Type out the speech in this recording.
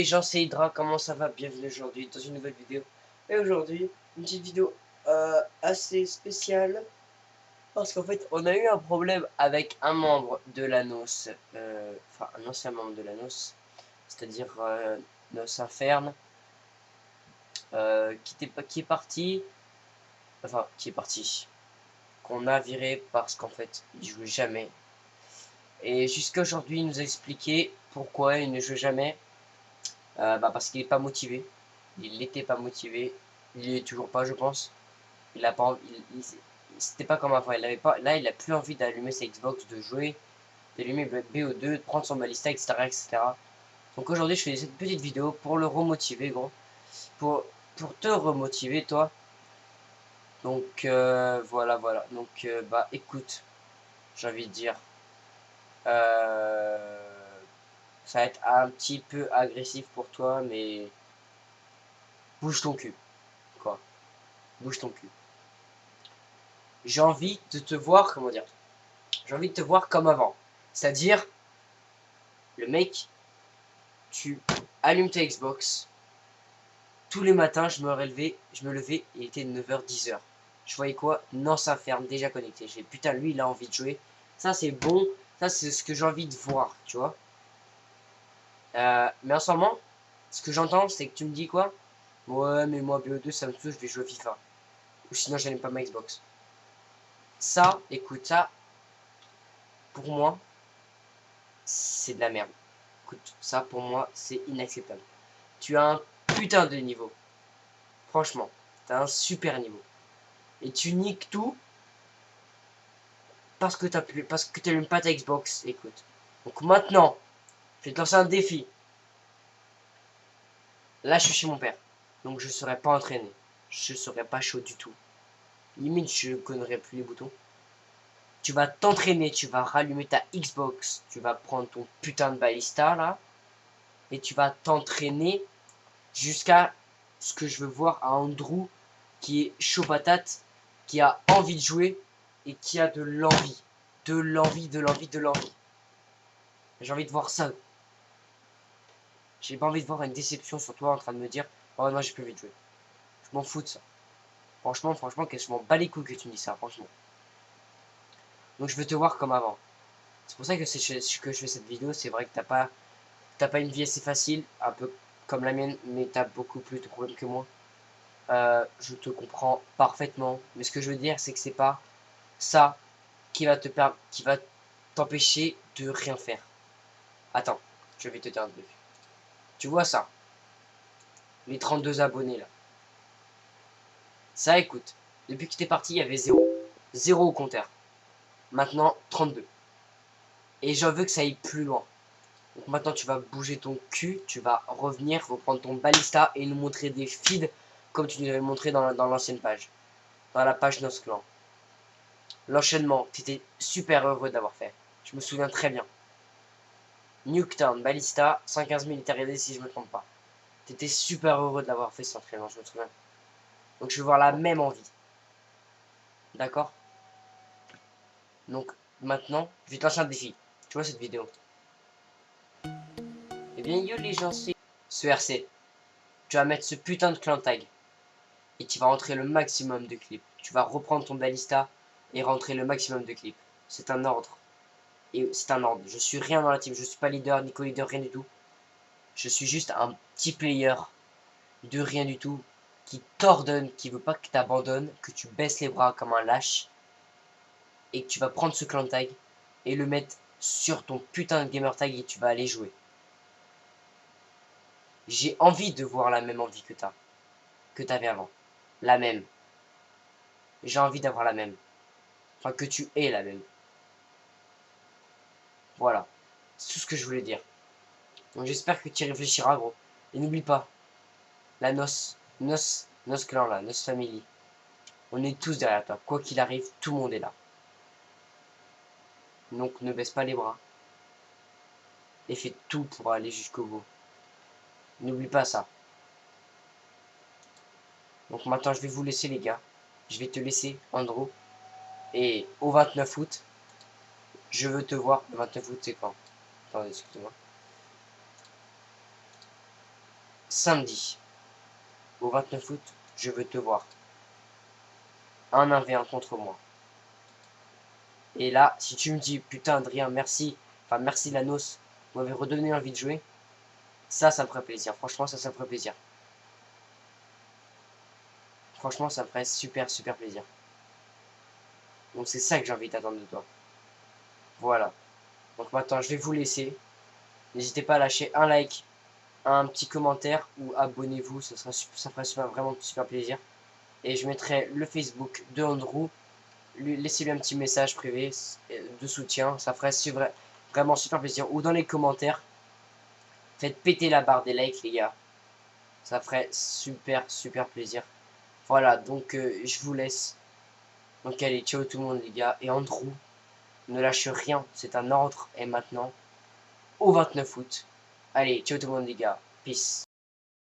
les gens, c'est Hydra, comment ça va? Bienvenue aujourd'hui dans une nouvelle vidéo. Et aujourd'hui, une petite vidéo assez spéciale. Parce qu'en fait, on a eu un problème avec un membre de la NOS. Enfin, un ancien membre de la NOS. C'est-à-dire NOS Inferne. Qui est parti. Enfin, qui est parti. Qu'on a viré parce qu'en fait, il jouait jamais. Et jusqu'à aujourd'hui, il nous a expliqué pourquoi il ne joue jamais. Parce qu'il est pas motivé. Il n'était pas motivé. Il est toujours pas, je pense. Il a pas, c'était pas comme avant. Il avait pas, là, il a plus envie d'allumer sa Xbox, de jouer, d'allumer BO2, de prendre son balista, etc., etc. Donc aujourd'hui, je fais cette petite vidéo pour le remotiver, gros. Pour, pour te remotiver, toi. Donc voilà. Donc écoute, j'ai envie de dire, euh, ça va être un petit peu agressif pour toi, mais bouge ton cul, quoi. Bouge ton cul. J'ai envie de te voir, comment dire, j'ai envie de te voir comme avant. C'est-à-dire, le mec, tu allumes ta Xbox. Tous les matins, je me levais, il était 9h, 10h. Je voyais quoi? Non, ça ferme, déjà connecté. J'ai putain, lui, il a envie de jouer. Ça, c'est bon. Ça, c'est ce que j'ai envie de voir, tu vois. Mais en ce moment, ce que j'entends, c'est que tu me dis quoi? Ouais, mais moi, BO2, ça me saoule, je vais jouer FIFA. Ou sinon, j'aime pas ma Xbox. Ça, écoute, ça, pour moi, c'est de la merde. Écoute, ça, pour moi, c'est inacceptable. Tu as un putain de niveau. Franchement, t'as un super niveau. Et tu niques tout parce que t'allumes pas ta Xbox. Écoute. Donc maintenant, je vais te lancer un défi. Là, je suis chez mon père. Donc je serai pas entraîné. Je serai pas chaud du tout. Limite, je connaîtrai plus les boutons. Tu vas t'entraîner, tu vas rallumer ta Xbox. Tu vas prendre ton putain de balista là. Et tu vas t'entraîner jusqu'à ce que je veux voir à Andrew qui est chaud patate, qui a envie de jouer et qui a de l'envie. De l'envie. J'ai envie de voir ça. J'ai pas envie de voir une déception sur toi en train de me dire oh non, j'ai plus envie de jouer. Je m'en fous de ça. Franchement, que je m'en bats les couilles que tu me dis ça, franchement. Donc je veux te voir comme avant. C'est pour ça que je fais cette vidéo. C'est vrai que t'as pas une vie assez facile, un peu comme la mienne, mais t'as beaucoup plus de problèmes que moi. Je te comprends parfaitement. Mais ce que je veux dire, c'est que c'est pas ça qui va t'empêcher de rien faire. Attends, je vais te dire un truc. Tu vois ça? Les 32 abonnés là. Ça, écoute, depuis que t'es parti, il y avait zéro. Zéro au compteur. Maintenant, 32. Et j'en veux que ça aille plus loin. Donc maintenant, tu vas bouger ton cul, tu vas revenir, reprendre ton balista et nous montrer des feeds comme tu nous avais montré dans l'ancienne page. Dans la page Nosclan. L'enchaînement, tu étais super heureux d'avoir fait. Je me souviens très bien. Nuketown, balista, 115 militaires aidés si je me trompe pas. Tu étais super heureux d'avoir fait cet entraînement, je me souviens. Donc je vais voir la même envie. D'accord? Donc maintenant, je vais te lancer un défi. Tu vois cette vidéo? Eh bien yo les gens, c'est ce RC. Tu vas mettre ce putain de clan tag. Et tu vas rentrer le maximum de clips. Tu vas reprendre ton balista et rentrer le maximum de clips. C'est un ordre. Et c'est un ordre. Je suis rien dans la team. Je suis pas leader, ni co-leader, rien du tout. Je suis juste un petit player de rien du tout qui t'ordonne, qui veut pas que tu abandonnes, que tu baisses les bras comme un lâche et que tu vas prendre ce clan tag et le mettre sur ton putain de gamer tag et tu vas aller jouer. J'ai envie de voir la même envie que t'avais avant. La même. J'ai envie d'avoir la même. Enfin, que tu aies la même. Voilà. C'est tout ce que je voulais dire. Donc j'espère que tu y réfléchiras, gros. Et n'oublie pas, la nos clan là, nos family. On est tous derrière toi. Quoi qu'il arrive, tout le monde est là. Donc ne baisse pas les bras. Et fais tout pour aller jusqu'au bout. N'oublie pas ça. Donc maintenant, je vais vous laisser, les gars. Je vais te laisser, Andrew. Et au 29 août, je veux te voir. Le 29 août, c'est quand? Attendez, excusez-moi. samedi, au 29 août, je veux te voir. Un 1v1 contre moi. Et là, si tu me dis, putain Adrien, merci, enfin merci Lanos, vous m'avez redonné envie de jouer, ça me ferait plaisir. Franchement, ça me ferait plaisir. Franchement, ça me ferait super plaisir. Donc c'est ça que j'ai envie d'attendre de toi. Voilà. Donc maintenant, je vais vous laisser. N'hésitez pas à lâcher un like, un petit commentaire ou abonnez-vous, ça ferait vraiment super plaisir. Et je mettrai le Facebook de Andrew. Laissez-lui un petit message privé de soutien, ça ferait vraiment super plaisir. Ou dans les commentaires, faites péter la barre des likes les gars. Ça ferait super plaisir. Voilà, donc je vous laisse. Donc allez, ciao tout le monde les gars. Et Andrew, ne lâche rien, c'est un ordre. Et maintenant, au 29 août. Allez, ciao tout le monde les gars. Peace.